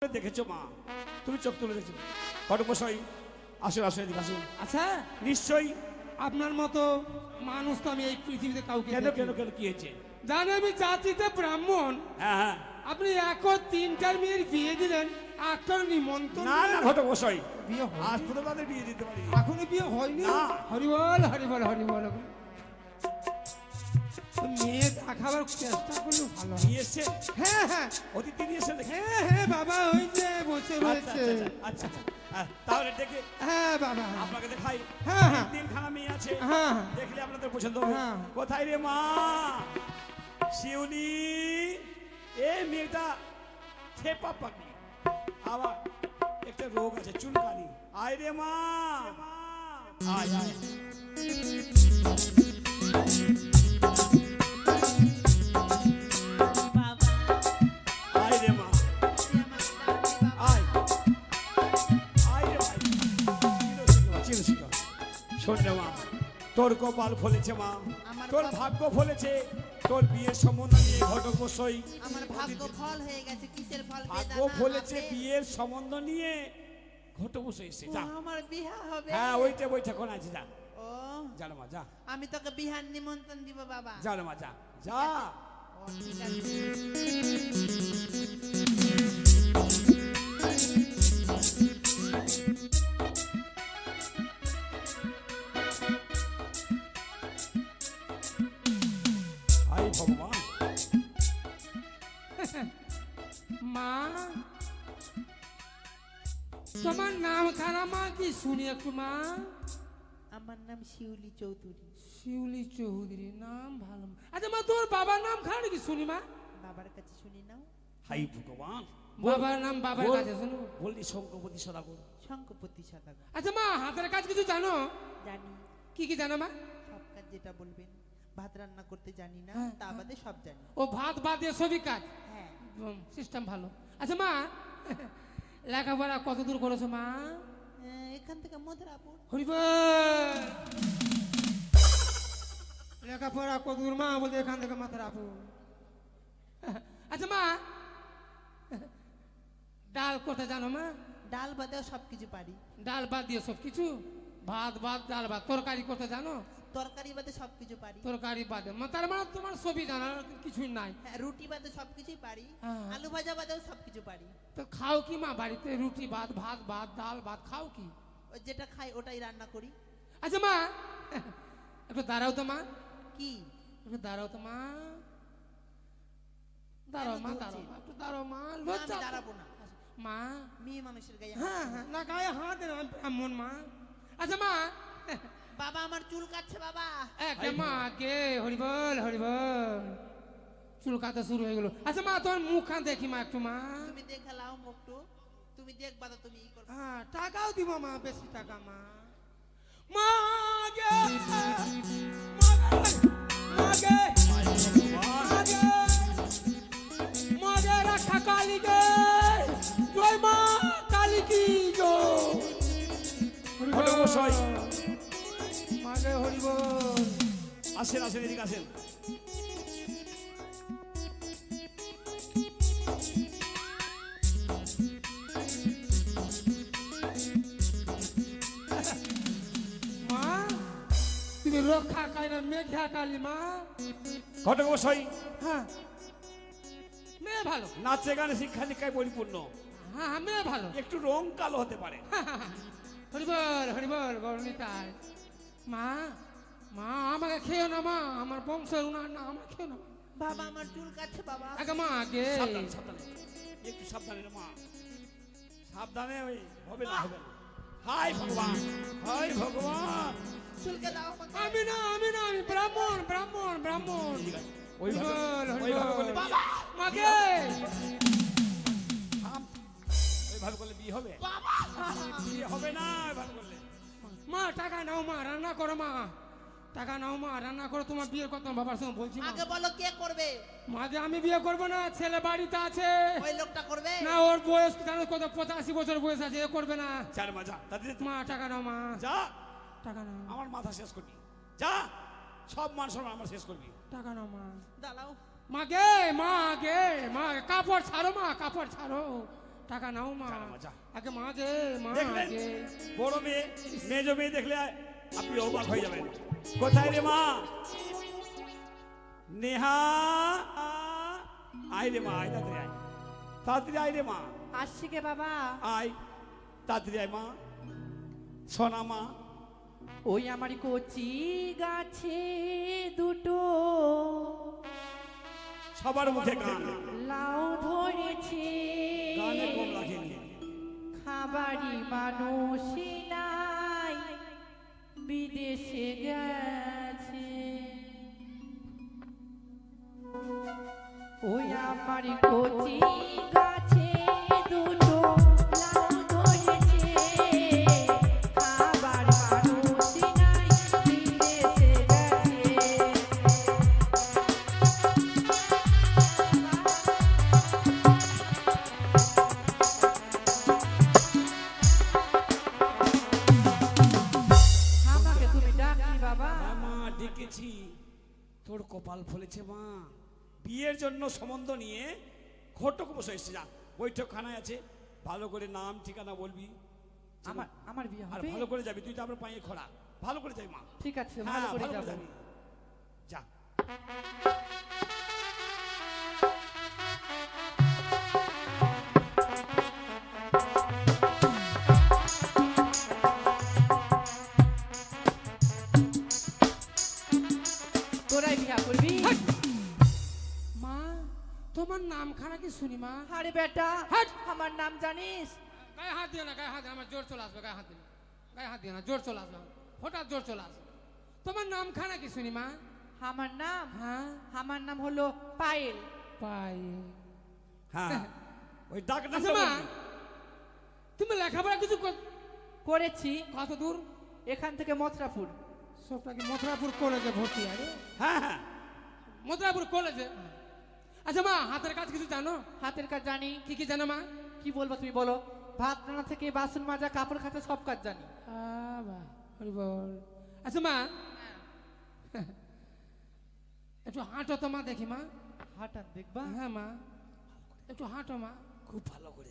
তুলে দেখেছো মা, তুমি চোখ তুলে দেখেছো। ঘটকমশাই আসুন আসুন, এদিকে আসুন। আচ্ছা, নিশ্চয়ই। আপনার মতো মানুষ তো আমি এই পৃথিবীতে কাউকে কেন দেখিনি। কেন কেন কি হয়েছে? জানেন আমি জাতিতে ব্রাহ্মণ, হ্যাঁ হ্যাঁ। আপনি এখন 3টার মেয়ের বিয়ে দিলেন, একটার নিমন্ত্রণ না না ঘটকমশাই, বিয়ে হয় আজ পর্যন্ত তাদের বিয়ে দিতে পারি। এখনো বিয়ে হয়নি? না। হরিবল হরিবল হরিবল। মেয়ে দেখাবার চেষ্টা করলে ভালো হয়। নিয়ে এসছে? হ্যাঁ হ্যাঁ অতিথি নিয়ে এসে দেখে? হ্যাঁ হ্যাঁ বাবা, ওই যে বসে আচ্ছা রয়েছে। আচ্ছা আচ্ছা। হ্যাঁ, তাহলে দেখে হ্যাঁ বাবা, আপনাকে দেখাই। হ্যাঁ হ্যাঁ 3খানা মেয়ে আছে, হ্যাঁ দেখলে আপনাদের পছন্দ হবে। হ্যাঁ। কোথায় রে মা শিউলি? এই মেয়েটা খেপা পাকি, আবার একটা রোগ আছে চুলকানি। আয় রে মা, আয় আয়। আয় রে মা, আয় আয় রে ভাই। চিনো শিখো। শোন রে মা, তোর কপাল ফলেছে মা, তোর ভাগ্য ফলেছে। তোর বিয়ের সম্বন্ধ নিয়ে ঘটকমশাই আমার ভাগ্য ফল হয়ে গেছে। কিসের ফল? ভাগ্য বেদানা, ফলেছে আপেল। বিয়ের সম্বন্ধ নিয়ে ঘটকমশাই এসে। ও, যা। আমার বিয়া হবে। হ্যাঁ ওইটা ওইটা কোন আছে, যা ও, যা রে মা, যা আমি তোকে বিহার নিমন্ত্রণ দিব বাবা। যা রে মা, যা যা। ও, ঠিক আছে। হাই ভগবান। মা, তোমার নাম খানা মা কি শুনি একটু মা? আমার নাম শিউলি চৌধুরী। শিউলি চৌধুরী, নাম ভালো। আচ্ছা মা, তোর বাবার নাম খানা কি শুনি মা? বাবার কাছে শুনি নাও। হাই ভগবান। বাবার নাম বাবার কাছে শুনো। বললি শঙ্করপতি সদাগর। শঙ্কপতি সদাগর। আচ্ছা মা, হাতের কাজ কিছু জানো? জানি, কি কি জানো মা? সব কাজ যেটা বলবেন। ভাত রান্না করতে জানি না, হ্যাঁ, তা বাদে সব জানি। ও ভাত বাদ দিয়ে সবই কাজ, হ্যাঁ, সিস্টেম ভালো। আচ্ছা মা, লেখাপড়া কত দূর করেছো মা? এখান থেকে মধুরাপুর। হরিব, লেখাপড়া কত দূর মা? বলতে এখান থেকে মাথার আপু। আচ্ছা মা, ডাল করতে জানো মা? ডাল বাদেও সব কিছু পারি। ডাল বাদ দিয়ে সব কিছু? ভাত বাদ ডাল বাদ তরকারি করতে জানো? তরকারি বাদে সব কিছু পারি। তরকারি বাদে তার মানে তোমার সবই জানার কিছুই নাই। হ্যাঁ, রুটি বাদে সব কিছুই পারি। হ্যাঁ। আলু ভাজা বাদেও সব কিছু পারি। তো খাও কি মা বাড়িতে? রুটি ভাত, ভাত ভাত, ডাল ভাত খাও কি? ওই যেটা খাই ওটাই রান্না করি। আচ্ছা মা, একটু দাঁড়াও তো মা, কি? একটু দাঁড়াও তো মা, দাঁড়াও মা, কেন দাঁড়াও ধরছি? মা, একটু দাঁড়াও মা, না, আমি লজ্জা। দাঁড়াবো না। মা, মেয়ে মানুষের গায়ে হাত হ্যাঁ দিও হ্যাঁ, না। না গায়ে হাত দেন, আমি ব্রাহ্মণ মা। আচ্ছা মা, বাবা আমার চুল কাটছে বাবা। একটা মা কে হরিবল হরিবল, চুল কাটা শুরু হয়ে গেল। আচ্ছা মা, তোমার মুখখান দেখি মা একটু মা। তুমি দেখে লাও মুখটু। তুমি দেখবা তো, তুমি ই করবে। হ্যাঁ, টাকাও দিব মা, বেশি টাকা মা। মা গে, মা গে, মা গে, মা গে, রাখা কালী গে, জয় মা কালী কি জয়। ঘটকমশাই মা গে হরিবল। আসেন আসেন, এদিকে আসেন। মা, তুমি রক্ষা কালী না মেঘা কালী মা? ঘটকমশাই হ্যাঁ, মেয়ে ভালো। নাচে গানে শিক্ষা দীক্ষায় পরিপূর্ণ, হ্যাঁ হ্যাঁ, মেয়ে ভালো। একটু রং কালো হতে পারে। হরিবল হরিবল গরমিতায়। মা, মা আমাকে খেও না মা, আমার বংশের উনার না, আমাকে খেও না মা। বাবা আমার চুল কাটছে বাবা। আগে মা আগে। সাবধানে সাবধানে, একটু সাবধানে রে মা, সাবধানে। ওই হবে না হবে না। হাই ভগবান, হাই ভগবান। চুলকে দাও আমাকে। আমি না আমি না, আমি ব্রাহ্মণ ব্রাহ্মণ ব্রাহ্মণ। ঠিক আছে, ওইভাবে হরিবল ওইভাবে হরিবল। করলে বাবা মাকে থাম। ওইভাবে করলে বিয়ে হবে? বাবা বিয়ে হবে না ওইভাবে করলে। মা, টাকা নাও মা, রান্না করো মা, টাকা নাও মা, রান্না করো। তোমার বিয়ের কথা বাবার সঙ্গে বলছি মা। আগে বলো কে করবে? মাঝে আমি বিয়ে করবো না, ছেলে বাড়িতে আছে। ওই লোকটা করবে? না, ওর বয়স জানো কত, 85 বছর বয়স আছে, এ করবে না। চার মা, যা তাদের মা টাকা নাও মা, যা, টাকা নাও, আমার মাথা শেষ করবি। যা, সব মান সম্মান আমার শেষ করবি। টাকা নাও মা। দাঁড়াও। মা গে, মা গে, মা কাপড় ছাড়ো মা, কাপড় ছাড়ো। টাকা নাও মা যা না মা, যা। আগে মা দে মা দেখলেন দে বড় মেয়ে মেজো মেয়ে দেখলে আপনি অবাক হয়ে যাবেন। কোথায় রে মা? নেহা আয় রে মা, আয় তাড়াতাড়ি আয়, তাড়াতাড়ি আয় রে মা, আসছি কে বাবা? আয় তাড়াতাড়ি আয় মা, সোনা মা। ওই আমার কচি গাছে দুটো সবার মুখে গান, লাউ ধরেছে, গানে কম রাখেনি। খাবারই মানুষই নাই, বিদেশে গেছে। ওই আমার কচি গাছে দুটো লাউ ধরেছে, খাবার মানুষই নাই, বিদেশে গেছে। আমাকে তুমি ডাকনি বাবা? হ্যাঁ মা ডেকেছি, তোর কপাল ফলেছে মা। বিয়ের জন্য সম্বন্ধ নিয়ে ঘটক বসে এসেছে। যা বৈঠকখানায় আছে, ভালো করে নাম ঠিকানা বলবি, আমার বিয়ে আর হবে? ভালো করে যাবি। তুই তো আমার পায়ে খোড়া, ভালো করে যাবি মা। ঠিক আছে, হ্যাঁ, ভালো করে ভালো করে যাবো। যাবি, যা। তোরাই বিয়া করবি? মা তোমার নামখানা কি শুনি মা? আরে বেটা, হাট! আমার নাম জানিস? গায়ে হাত দিও না, গায়ে হাত দিও না, আমার জোর চলে আসবে, গায়ে হাত দিও না, গায়ে হাত দিও না, জোর চলে আসবে, হঠাৎ জোর চলে আসবে। তোমার নামখানা কি শুনি মা? আমার নাম, হ্যাঁ আমার নাম হলো পায়েল। পাই হ্যাঁ ওই ডাক নাম আচ্ছা মা, তুমি লেখাপড়া কিছু করেছি কত দূর? এখান থেকে মথুরাপুর। সবটা কি মথুরাপুর কলেজে ভর্তি? আরে হ্যাঁ হ্যাঁ মথুরাপুর কলেজে। আচ্ছা মা, হাতের কাজ কিছু জানো? হাতের কাজ জানি। কি কি জানো মা? কি বলবো তুমি বলো? ভাত রান্না থেকে বাসন মাজা, কাপড় কাচা সব কাজ জানি। বাহ, হরি বল। আচ্ছা মা, একটু হাঁটো তো মা, দেখি মা। হাঁটান দেখবা? হ্যাঁ মা, একটু হাঁটো মা। খুব ভালো করে।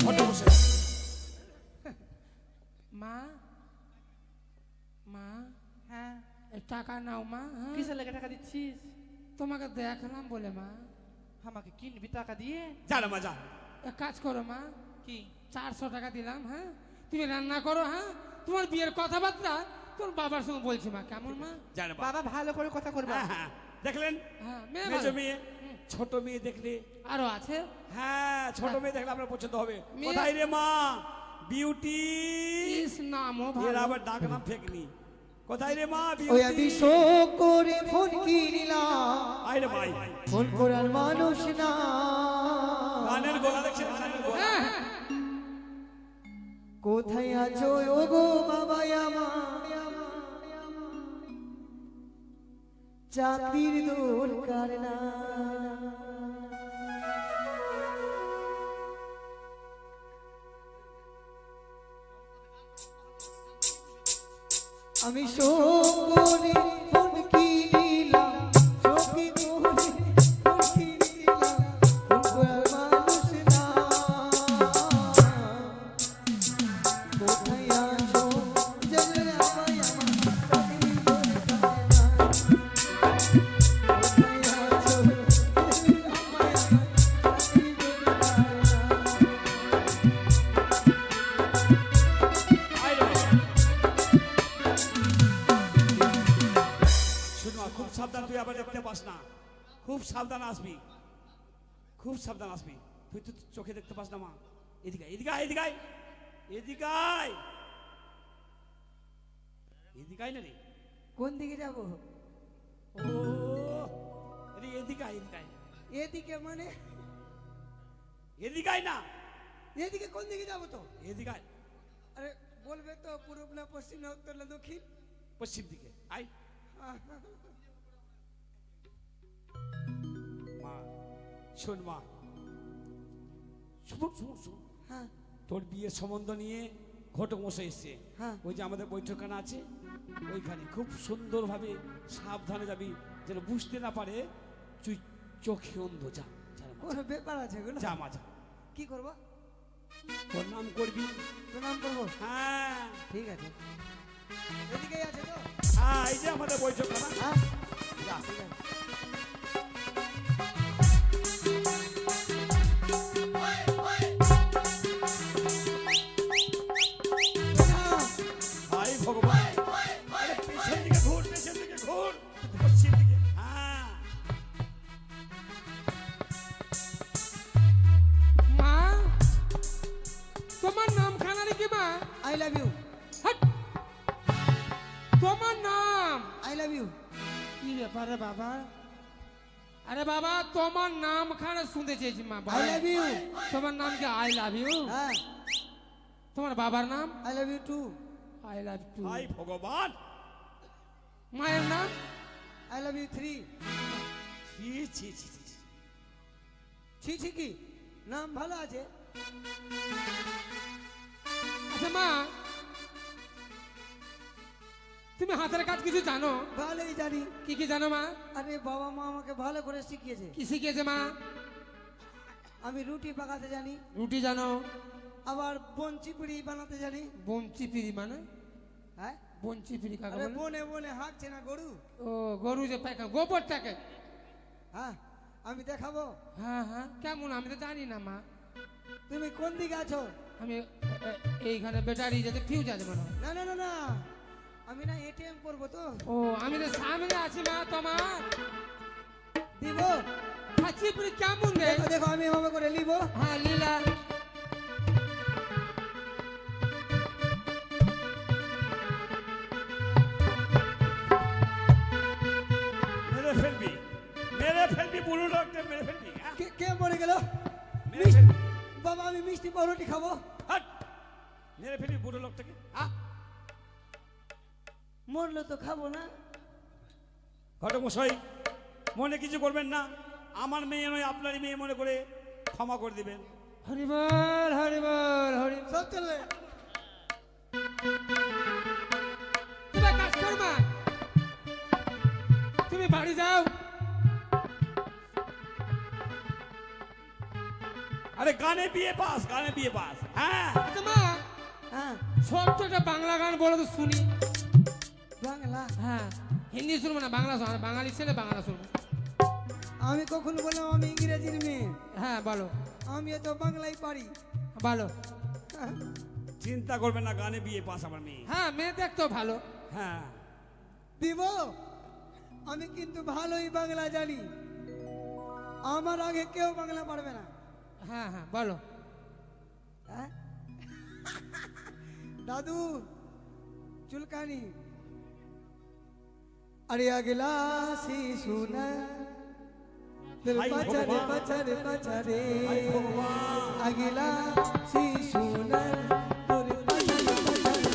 ঘটক বসে। মা মা, হ্যাঁ। এই টাকা নাও মা। হ্যাঁ? কিসের লেগে টাকা দিচ্ছিস? তোমাকে দেখলাম বলে মা। আমাকে কিনবি টাকা দিয়ে? যা না মা, যা। এক কাজ করো মা, কি? 400 টাকা দিলাম, হ্যাঁ তুমি রান্না করো, হ্যাঁ তোমার বিয়ের কথাবার্তা তোর বাবার সঙ্গে বলছি মা, কেমন মা? যা না বাবা ভালো করে কথা করবা। হ্যাঁ হ্যাঁ দেখলেন হ্যাঁ মেয়ে মেজো ভালো। মেয়ে, ছোট মেয়ে দেখলে, আরো আছে? হ্যাঁ ছোট মেয়ে দেখলে আপনার পছন্দ হবে। মেয়ে- কোথায় রে মা বিউটি? ইস নামও এর ভালো। আবার ডাক নাম ফেকনি। কোথায় রে মা ওই আমি বিউটি? শো করে ফোন কিনিলাম, আয় রে ভাই, ফোন করার মানুষ না। গানের গলা দেখছেন, গানের গলা। হ্যাঁ, হ্যাঁ। কোথায় আছো ও গো বাবা আমার, চাকরির দরকার না। আমি শো করে ফোন কিনিলাম, শোকে করে ফোন কিনিলাম, ফোন করার মানুষ না। কোথায় আছো জানলে আমায় আমার চাকরির দরকার না। কোথায় আছো জানলে আমায় আমার চাকরির দরকার না। আয় রে ভাই। শুন মা, খুব সাবধান, তুই আবার দেখতে পাস না, খুব সাবধান আসবি, খুব সাবধান আসবি। তুই তো চোখে দেখতে পাস না মা। এদিকে আয়, এদিকে আয়, এদিকে আয়, এদিকে আয়, এদিকে আয় না রে। কোন দিকে যাব? ও আরে এদিকে আয়, এদিকে আয়, এদিকে মানে এদিকে আয় না, এদিকে কোন দিকে যাব তো? এদিকে আয়, আরে বলবে তো পূর্ব না পশ্চিম না উত্তর না দক্ষিণ? পশ্চিম দিকে আয়। মা শোন মা, শুন। হ্যাঁ তোর বিয়ের সম্বন্ধ নিয়ে ঘটক মশাই এসছে। হ্যাঁ। ওই যে আমাদের বৈঠকখানা আছে ওইখানে খুব সুন্দরভাবে সাবধানে যাবি, যেন বুঝতে না পারে তুই চোখে অন্ধ। যা যা মা, কোনো ব্যাপার আছে এগুলো? যা মা যা। কি করবো? তোর নাম করবি। প্রণাম করবো? হ্যাঁ ঠিক আছে। এদিকেই আছে তো? হ্যাঁ, এই যে আমাদের বৈঠকখানা। হ্যাঁ যা। ঠিক আছে। হাই ভগবান, আরে পেছন দিকে ঘুর, পেছন দিকে ঘুর, পশ্চিম দিকে। হ্যাঁ মা তোমার নাম খানারি কি মা? I love you. হাট! তোমার নাম আই লাভ ইউ। কি ব্যাপারে বাবা? আরে বাবা তোমার নাম খানা শুনতে চেয়েছি মা। I love you. তোমার নাম কি আই লাভ ইউ? হ্যাঁ তোমার বাবার নাম? I love you too. I love too. হাই ভগবান, মায়ের নাম? I love you three. ছি ছি ছি ছি ছি। ছি ছি কি? নাম ভালো আছে। আচ্ছা মা তুমি হাতের কাজ কিছু জানো? ভালোই জানি। কি কি জানো মা? আরে বাবা মা আমাকে ভালো করে শিখিয়েছে। কি শিখিয়েছে মা? আমি রুটি পাকাতে জানি, রুটি জানো? আবার বঞ্চি পিড়ি বানাতে জানি। বঞ্চি পিড়ি মানে? হ্যাঁ বঞ্চি পিড়ি কাকে আরে বলে? বনে বনে হাঁটছে না গরু? ও গরু যে পায়খানা গোবরটাকে? হ্যাঁ আমি দেখাবো। হ্যাঁ হ্যাঁ কেমন আমি তো জানি না মা। তুমি কোন দিকে আছো? আমি এইখানে ব্যাটারি যাতে ফিউজ আছে মনে হয়। না না না না, আমি না এটিএম করবো তো। ও আমি তো সামনে আছি মা তোমার। দিব? খাচ্ছি পিড়ি কেমন রে? দেখো দেখো আমি এভাবে করে নিব। হ্যাঁ লীলা। মেরে ফেলবি, মেরে ফেলবি, বুড়ো লোকটা মেরে ফেলবি। হ্যাঁ? কে মরে গেল? মেরে ফেলবি। বাবা আমি মিষ্টি পাউরুটি খাবো। হাট! মেরে ফেলবি বুড়ো লোকটাকে। হ্যাঁ? মরলো তো খাবো না। ঘটক মশাই মনে কিছু করবেন না, আমার মেয়ে নয় আপনারই মেয়ে মনে করে ক্ষমা করে দিবেন। হরিবল হরিবল হরি। সব চলবে। তুমি এক কাজ কর মা, তুমি বাড়ি যাও। আরে গানে বিয়ে পাস, গানে বিয়ে পাস। হ্যাঁ আচ্ছা মা হ্যাঁ ছোট্ট একটা বাংলা গান বলো তো শুনি। বাংলা? হ্যাঁ হিন্দি শুনবো না, বাংলা শোনো। বাঙালি ছেলে বাংলা শুনবো। আমি কখন বললাম আমি ইংরেজির মেয়ে? হ্যাঁ বলো আমি তো বাংলাই পারি। বলো। হ্যাঁ। চিন্তা করবেন না, গানে বিয়ে পাস আমার মেয়ে। হ্যাঁ মেয়ে দেখতো ভালো। হ্যাঁ দিব? আমি কিন্তু ভালোই বাংলা জানি, আমার আগে কেউ বাংলা পারবে না। হ্যাঁ হ্যাঁ বলো। হ্যাঁ? দাদু চুলকানি अरे अगला सी सुना दिल हाय बचरे भगवान। बचरे बचरे हाय भगवान। अगला सी सुना दिल बचरे बचरे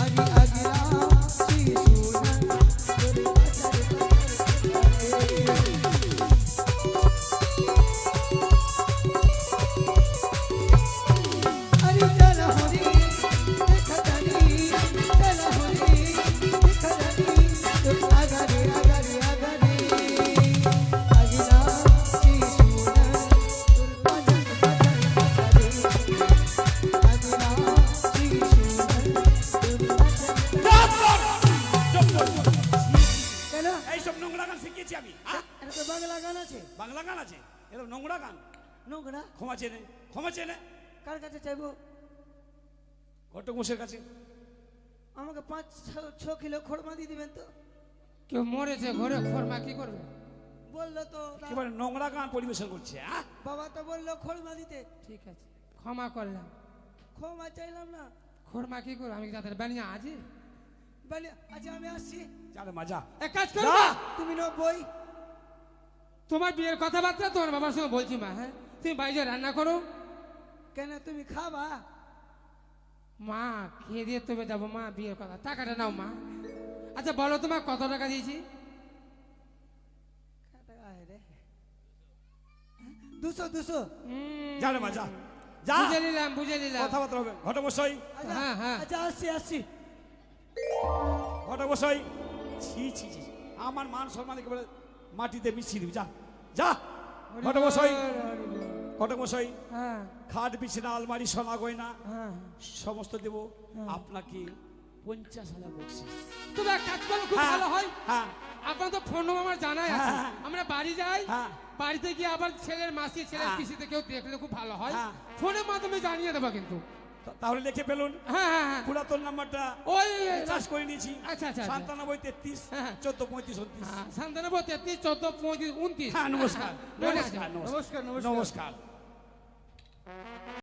अगला सी सुना दिल बचरे अरे चल होरी देखा जानी, चल होरी देखा जानी, तुम आगारे आगारे आगारे अगला सी सुना तुम बचन बचन बचरे अगला सी सुना तुम बचन কেন? এইসব নোংরা গান শিখিয়েছি আমি। হ্যাঁ? এটা তো বাংলা গান আছে। বাংলা গান আছে, এরকম নোংরা গান। নোংরা ক্ষমা চেনে, ক্ষমা চেনে। কার কাছে চাইবো? ঘটক মশাইয়ের কাছে। আমাকে 5-6 কিলো খড়মা দিয়ে দিবেন তো? কেউ মরেছে ঘরে খরমা কি করবে? বললো তো একেবারে নোংরা গান পরিবেশন করছে। হ্যাঁ? বাবা তো বললো খড়মা দিতে। ঠিক আছে ক্ষমা করলাম। ক্ষমা চাইলাম না। খরমা কি করবো? আমি কি তাদের বানিয়ে আছি? বলে আচ্ছা আমি আসছি। যারে মজা। এক কাজ করো যা। মা, তুমি 90। তোমার বিয়ের কথাবার্তা তোমার বাবার সঙ্গে বলছি মা। হ্যাঁ তুমি বাইরে রান্না করো। কেন তুমি খাবা? মা খেয়ে দিয়ে তবে যাবো মা বিয়ের কথা টাকাটা নাও মা আচ্ছা বলো তোমার কত টাকা দিয়েছি 200 যা রে মা যা যা বুঝে নিলাম কথাবার্তা হবে ঘটমশাই হ্যাঁ হ্যাঁ আচ্ছা আসছি ঘটমশাই ছি ছি ছি আমার মান সম্মান একেবারে মাটিতে মিশিয়ে দিবি যা যা ঘটমশাই ঘটমশাই হ্যাঁ খাট বিছানা আলমারি সোনা গয়না হ্যাঁ সমস্ত দেব আপনাকে 50,000 বকশিস তবে এক কাজ করো খুব হ্যাঁ, ভালো হয় হ্যাঁ আপনার তো ফোন নম্বর আমার জানাই আছে হ্যাঁ। আমরা বাড়ি যাই হ্যাঁ। বাড়িতে গিয়ে আবার ছেলের মাসি ছেলের হ্যাঁ। পিসিতে কেউ দেখলে খুব ভালো হয় হ্যাঁ। ফোনের মাধ্যমে জানিয়ে দেবো কিন্তু তাহলে লিখে ফেলুন হ্যাঁ হ্যাঁ হ্যাঁ পুরাতন নাম্বারটা ওই চাষ করে নিয়েছি আচ্ছা, আচ্ছা, আচ্ছা। 97 33 হ্যাঁ। 14 35 29 হ্যাঁ, শান্তনু 33 14 35 29 হ্যাঁ নমস্কার মনে আছে। নমস্কার নমস্কার নমস্কার